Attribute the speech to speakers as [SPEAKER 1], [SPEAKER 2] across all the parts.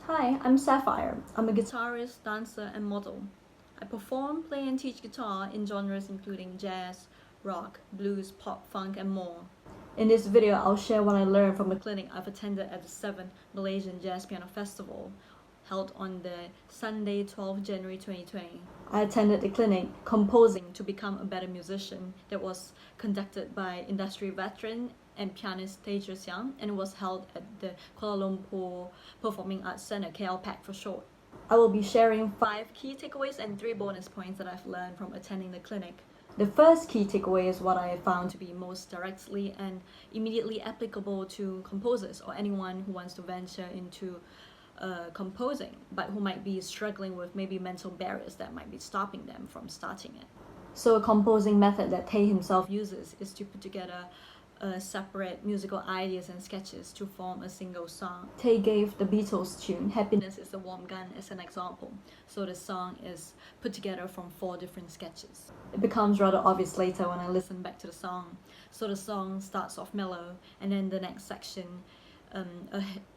[SPEAKER 1] Hi, I'm Sapphire. I'm a guitarist, dancer, and model. I perform, play, and teach guitar in genres including jazz, rock, blues, pop, funk, and more. In this video, I'll share what I learned from a clinic I've attended at the 7th Malaysian Jazz Piano Festival, held on the Sunday, 12 January 2020. I attended the clinic Composing to Become a Better Musician that was conducted by industry veteran and pianist Chord Changes, and it was held at the Kuala Lumpur Performing Arts Centre, KLPAC for short. I will be sharing 5 key takeaways and 3 bonus points that I've learned from attending the clinic. The first key takeaway is what I found to be most directly and immediately applicable to composers or anyone who wants to venture into composing, but who might be struggling with maybe mental barriers that might be stopping them from starting it. So a composing method that Tay himself uses is to put together separate musical ideas and sketches to form a single song. Tay gave the Beatles tune Happiness is a Warm Gun as an example, so the song is put together from 4 different sketches. It becomes rather obvious later when I listen back to the song. So the song starts off mellow, and then the next section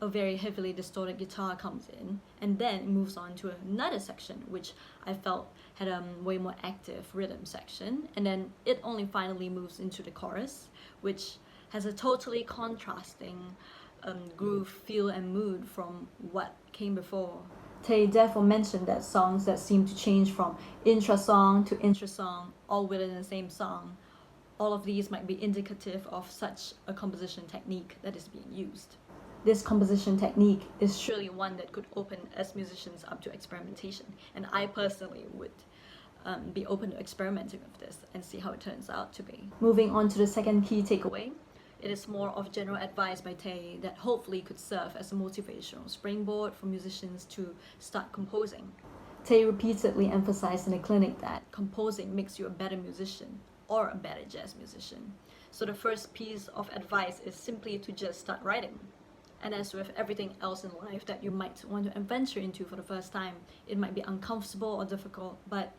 [SPEAKER 1] a very heavily distorted guitar comes in, and then it moves on to another section which I felt had a way more active rhythm section, and then it only finally moves into the chorus, which has a totally contrasting groove, feel, and mood from what came before. Tay therefore mentioned that songs that seem to change from intra-song to intra-song, all within the same song, all of these might be indicative of such a composition technique that is being used. This composition technique is surely one that could open us musicians up to experimentation, and I personally would be open to experimenting with this and see how it turns out to be. Moving on to the second key takeaway, it is more of general advice by Tay that hopefully could serve as a motivational springboard for musicians to start composing. Tay repeatedly emphasized in the clinic that composing makes you a better musician or a better jazz musician. So the first piece of advice is simply to just start writing. And as with everything else in life that you might want to venture into for the first time, it might be uncomfortable or difficult, but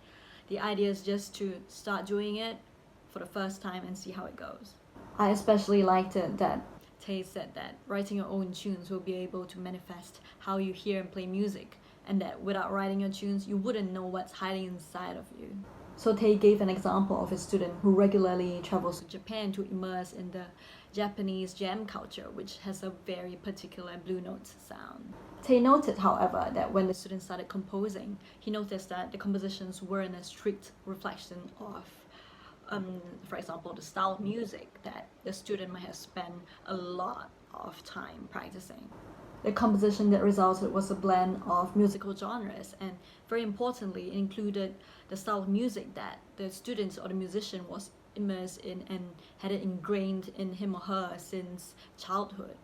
[SPEAKER 1] the idea is just to start doing it for the first time and see how it goes. I especially liked it that Tay said that writing your own tunes will be able to manifest how you hear and play music, and that without writing your tunes, you wouldn't know what's hiding inside of you. So Tay gave an example of a student who regularly travels to Japan to immerse in the Japanese jam culture, which has a very particular blue note sound. Tay noted, however, that when the student started composing, he noticed that the compositions weren't a strict reflection of, for example, the style of music that the student might have spent a lot of time practicing. The composition that resulted was a blend of musical genres, and very importantly, it included the style of music that the student or the musician was immersed in and had it ingrained in him or her since childhood.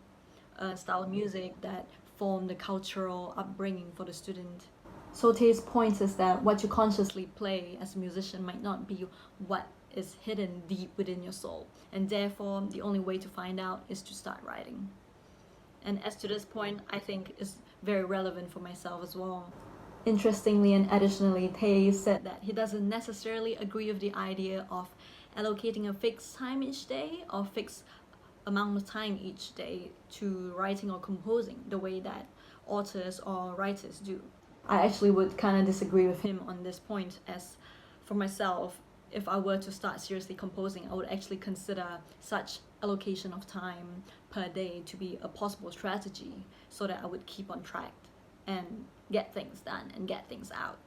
[SPEAKER 1] A style of music that formed the cultural upbringing for the student. So Tay's point is that what you consciously play as a musician might not be what is hidden deep within your soul, and therefore the only way to find out is to start writing. And as to this point, I think is very relevant for myself as well. Interestingly and additionally, Tay said that he doesn't necessarily agree with the idea of allocating a fixed time each day or fixed amount of time each day to writing or composing the way that authors or writers do. I actually would kind of disagree with him on this point, as for myself, if I were to start seriously composing, I would actually consider such allocation of time per day to be a possible strategy so that I would keep on track and get things done and get things out.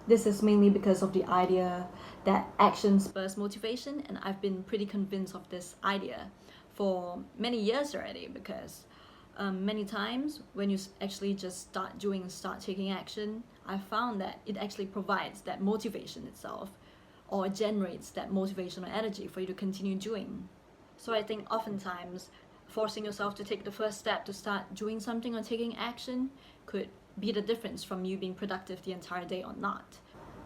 [SPEAKER 1] This is mainly because of the idea that action spurs motivation, and I've been pretty convinced of this idea for many years already, because many times when you actually just start taking action, I found that it actually provides that motivation itself, or generates that motivational energy for you to continue doing. So I think oftentimes forcing yourself to take the first step to start doing something or taking action could be the difference from you being productive the entire day or not.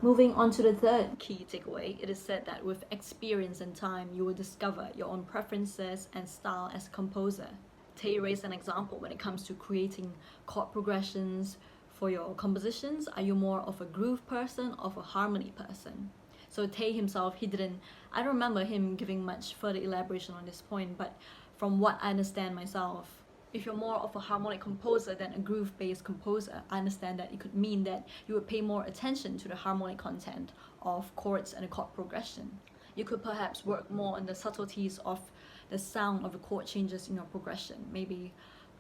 [SPEAKER 1] Moving on to the third key takeaway, it is said that with experience and time, you will discover your own preferences and style as a composer. Tay raised an example when it comes to creating chord progressions for your compositions. Are you more of a groove person or of a harmony person? So Tay himself, I don't remember him giving much further elaboration on this point, but from what I understand myself, If you're more of a harmonic composer than a groove-based composer, I understand that it could mean that you would pay more attention to the harmonic content of chords and the chord progression. You could perhaps work more on the subtleties of the sound of the chord changes in your progression, maybe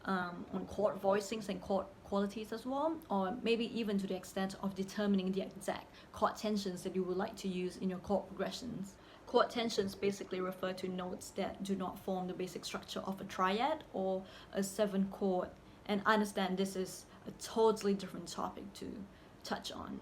[SPEAKER 1] on chord voicings and chord qualities as well, or maybe even to the extent of determining the exact chord tensions that you would like to use in your chord progressions. Chord tensions basically refer to notes that do not form the basic structure of a triad or a 7-chord, and I understand this is a totally different topic to touch on.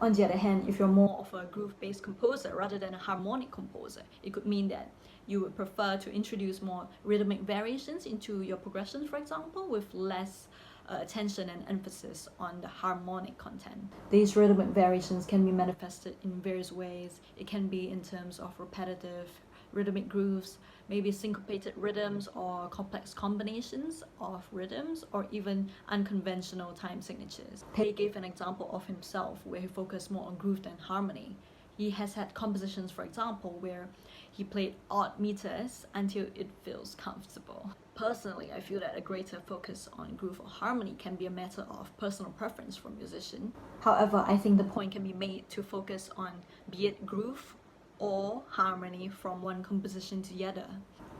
[SPEAKER 1] On the other hand, if you're more of a groove-based composer rather than a harmonic composer, it could mean that you would prefer to introduce more rhythmic variations into your progressions, for example, with less attention and emphasis on the harmonic content. These rhythmic variations can be manifested in various ways. It can be in terms of repetitive rhythmic grooves, maybe syncopated rhythms or complex combinations of rhythms, or even unconventional time signatures. Pei gave an example of himself where he focused more on groove than harmony. He has had compositions, for example, where he played odd meters until it feels comfortable. Personally, I feel that a greater focus on groove or harmony can be a matter of personal preference for a musician. However, I think the point can be made to focus on be it groove or harmony from one composition to the other,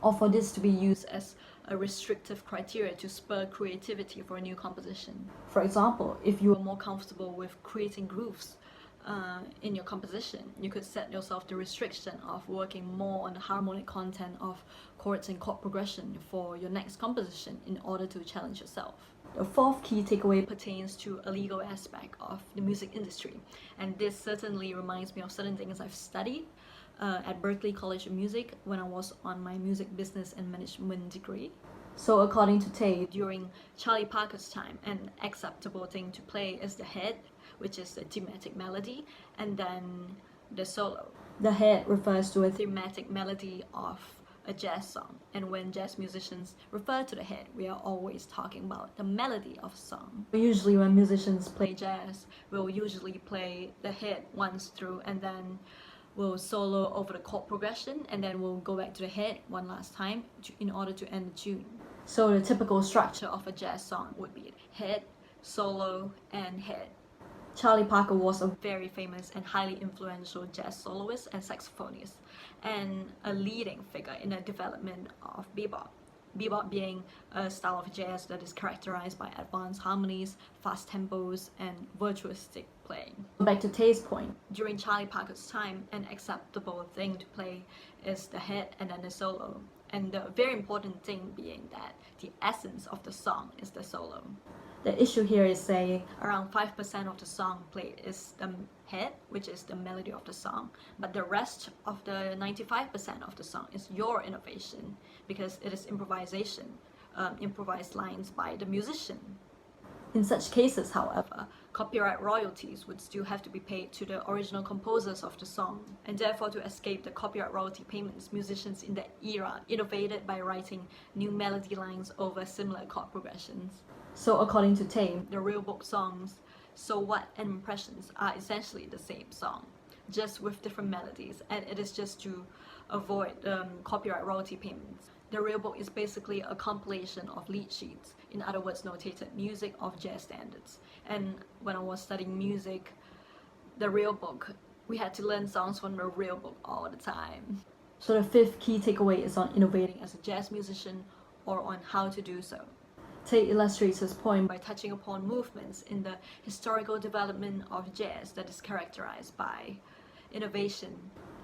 [SPEAKER 1] or for this to be used as a restrictive criteria to spur creativity for a new composition. For example, if you are more comfortable with creating grooves in your composition, you could set yourself the restriction of working more on the harmonic content of chords and chord progression for your next composition in order to challenge yourself. The fourth key takeaway pertains to a legal aspect of the music industry, and this certainly reminds me of certain things I've studied at Berklee College of Music when I was on my music business and management degree. So according to Tay, during Charlie Parker's time, an acceptable thing to play is the head, which is the thematic melody, and then the solo. The head refers to a thematic melody of a jazz song, and when jazz musicians refer to the head, we are always talking about the melody of a song. Usually when musicians play jazz, we'll usually play the head once through, and then we'll solo over the chord progression, and then we'll go back to the head one last time in order to end the tune. So the typical structure of a jazz song would be head, solo, and head. Charlie Parker was a very famous and highly influential jazz soloist and saxophonist, and a leading figure in the development of bebop. Bebop being a style of jazz that is characterized by advanced harmonies, fast tempos, and virtuosic playing. Back to Tay's point, during Charlie Parker's time, an acceptable thing to play is the head and then the solo. And the very important thing being that the essence of the song is the solo. The issue here is, say, around 5% of the song played is the head, which is the melody of the song, but the rest of the 95% of the song is your innovation, because it is improvisation, improvised lines by the musician. In such cases, however, copyright royalties would still have to be paid to the original composers of the song, and therefore to escape the copyright royalty payments, musicians in that era innovated by writing new melody lines over similar chord progressions. So according to Tay, the real book songs, So What and Impressions are essentially the same song, just with different melodies, and it is just to avoid copyright royalty payments. The real book is basically a compilation of lead sheets, in other words, notated music of jazz standards. And when I was studying music, the real book, we had to learn songs from the real book all the time. So the fifth key takeaway is on innovating as a jazz musician, or on how to do so. Tay illustrates his point by touching upon movements in the historical development of jazz that is characterized by innovation.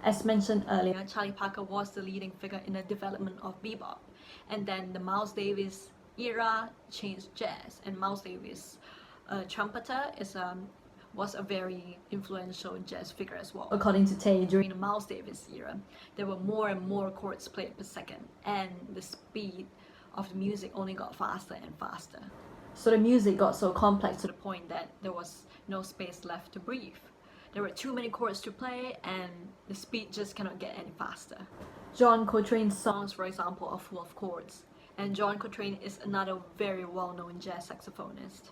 [SPEAKER 1] As mentioned earlier, Charlie Parker was the leading figure in the development of bebop, and then the Miles Davis era changed jazz, and Miles Davis, trumpeter, was a very influential jazz figure as well. According to Tay, during the Miles Davis era, there were more and more chords played per second, and the speed of the music only got faster and faster. So the music got so complex to the point that there was no space left to breathe. There were too many chords to play, and the speed just cannot get any faster. John Coltrane's songs, for example, are full of chords, and John Coltrane is another very well-known jazz saxophonist.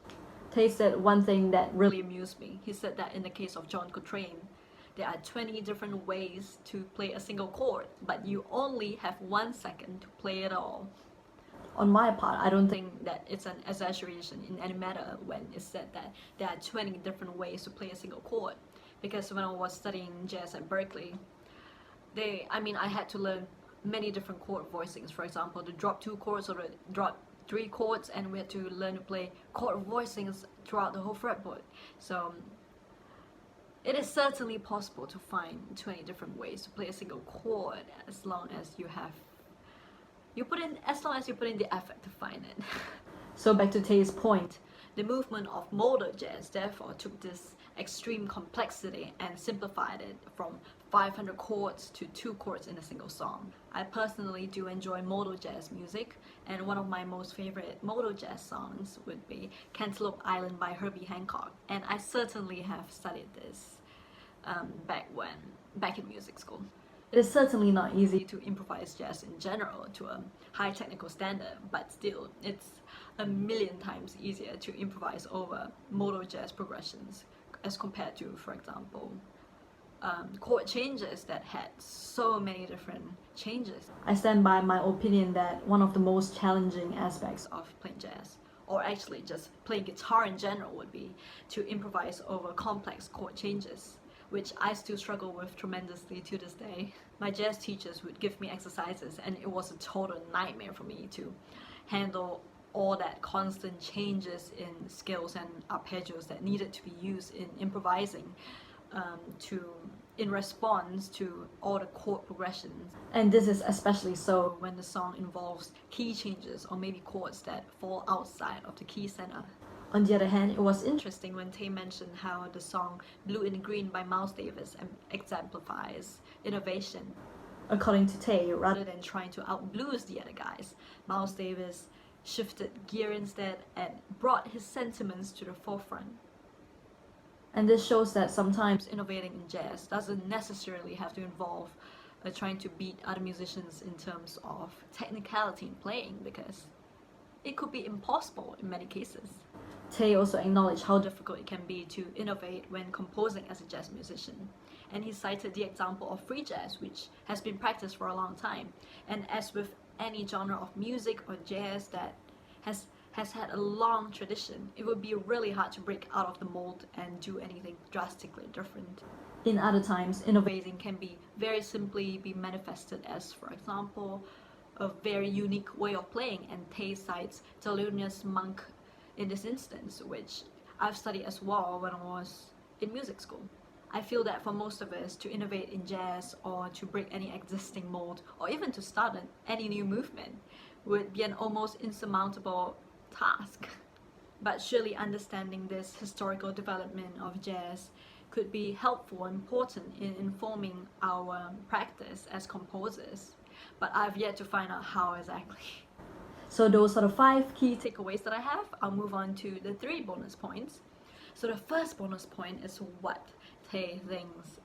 [SPEAKER 1] Tay said one thing that really amused me. He said that in the case of John Coltrane, there are 20 different ways to play a single chord, but you only have 1 second to play it all. On my part, I don't think that it's an exaggeration in any matter when it's said that there are 20 different ways to play a single chord. Because when I was studying jazz at Berkeley, I had to learn many different chord voicings. For example, the drop 2 chords or the drop 3 chords, and we had to learn to play chord voicings throughout the whole fretboard. So it is certainly possible to find 20 different ways to play a single chord as long as you put in the effort to find it. So back to Tay's point, the movement of modal jazz therefore took this extreme complexity and simplified it from 500 chords to 2 chords in a single song. I personally do enjoy modal jazz music, and one of my most favorite modal jazz songs would be Cantaloupe Island by Herbie Hancock, and I certainly have studied this back in music school. It is certainly not easy to improvise jazz in general to a high technical standard, but still, it's a million times easier to improvise over modal jazz progressions as compared to, for example, chord changes that had so many different changes. I stand by my opinion that one of the most challenging aspects of playing jazz, or actually just playing guitar in general, would be to improvise over complex chord changes, which I still struggle with tremendously to this day. My jazz teachers would give me exercises, and it was a total nightmare for me to handle all that constant changes in scales and arpeggios that needed to be used in improvising in response to all the chord progressions. And this is especially so when the song involves key changes or maybe chords that fall outside of the key center. On the other hand, it was interesting when Tay mentioned how the song Blue in the Green by Miles Davis exemplifies innovation. According to Tay, rather than trying to out-blues the other guys, Miles Davis shifted gear instead and brought his sentiments to the forefront. And this shows that sometimes innovating in jazz doesn't necessarily have to involve trying to beat other musicians in terms of technicality in playing, because it could be impossible in many cases. Tay also acknowledged how difficult it can be to innovate when composing as a jazz musician, and he cited the example of free jazz, which has been practiced for a long time, and as with any genre of music or jazz that has had a long tradition, it would be really hard to break out of the mold and do anything drastically different. In other times, innovating can be very simply be manifested as, for example, a very unique way of playing, and Tay cites Thelonious Monk in this instance, which I've studied as well when I was in music school. I feel that for most of us, to innovate in jazz or to break any existing mold or even to start any new movement would be an almost insurmountable task. But surely understanding this historical development of jazz could be helpful and important in informing our practice as composers, but I've yet to find out how exactly. So those are the 5 key takeaways that I have. I'll move on to the 3 bonus points. So the first bonus point is what Tay thinks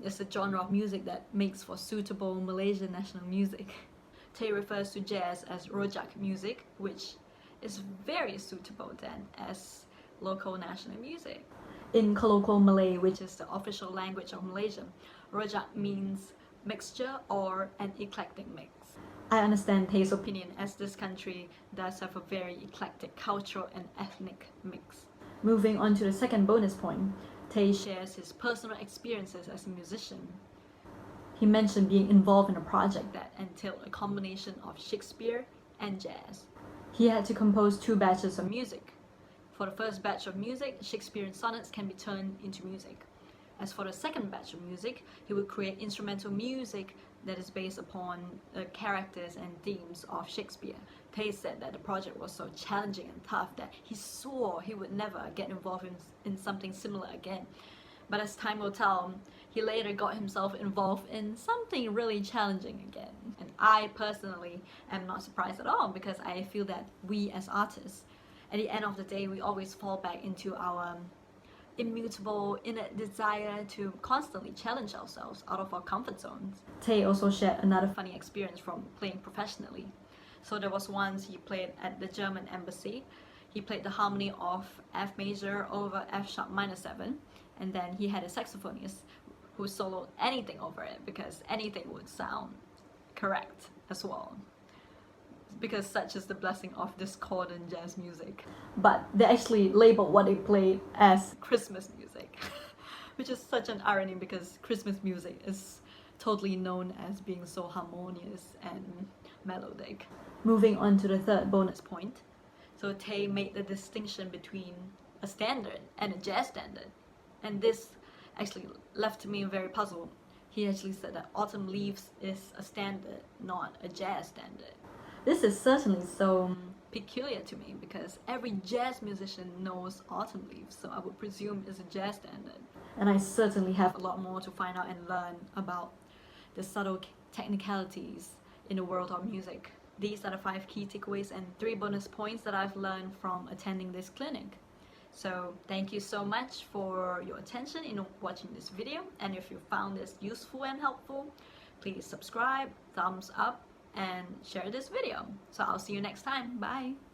[SPEAKER 1] is a genre of music that makes for suitable Malaysian national music. Tay refers to jazz as rojak music, which is very suitable then as local national music. In colloquial Malay, which is the official language of Malaysia, rojak means mixture or an eclectic mix. I understand Tay's opinion, as this country does have a very eclectic cultural and ethnic mix. Moving on to the second bonus point, Tay shares his personal experiences as a musician. He mentioned being involved in a project that entailed a combination of Shakespeare and jazz. He had to compose 2 batches of music. For the first batch of music, Shakespearean sonnets can be turned into music. As for the second batch of music, he would create instrumental music that is based upon the characters and themes of Shakespeare. Tay said that the project was so challenging and tough that he swore he would never get involved in something similar again. But as time will tell, he later got himself involved in something really challenging again. And I personally am not surprised at all, because I feel that we as artists, at the end of the day, we always fall back into our immutable innate desire to constantly challenge ourselves out of our comfort zones. Tay also shared another funny experience from playing professionally. So there was once he played at the German embassy. He played the harmony of F major over F sharp minor 7, and then he had a saxophonist who soloed anything over it, because anything would sound correct as well. because such is the blessing of this chord and jazz music. But they actually labeled what they played as Christmas music, which is such an irony because Christmas music is totally known as being so harmonious and melodic. Moving on to the third bonus point. So Tay made the distinction between a standard and a jazz standard, and this actually left me very puzzled. He actually said that Autumn Leaves is a standard, not a jazz standard. This is certainly so peculiar to me because every jazz musician knows Autumn Leaves, so I would presume it's a jazz standard. And I certainly have a lot more to find out and learn about the subtle technicalities in the world of music. These are the 5 key takeaways and 3 bonus points that I've learned from attending this clinic. So thank you so much for your attention in watching this video, and if you found this useful and helpful, please subscribe, thumbs up, and share this video. So I'll see you next time. Bye!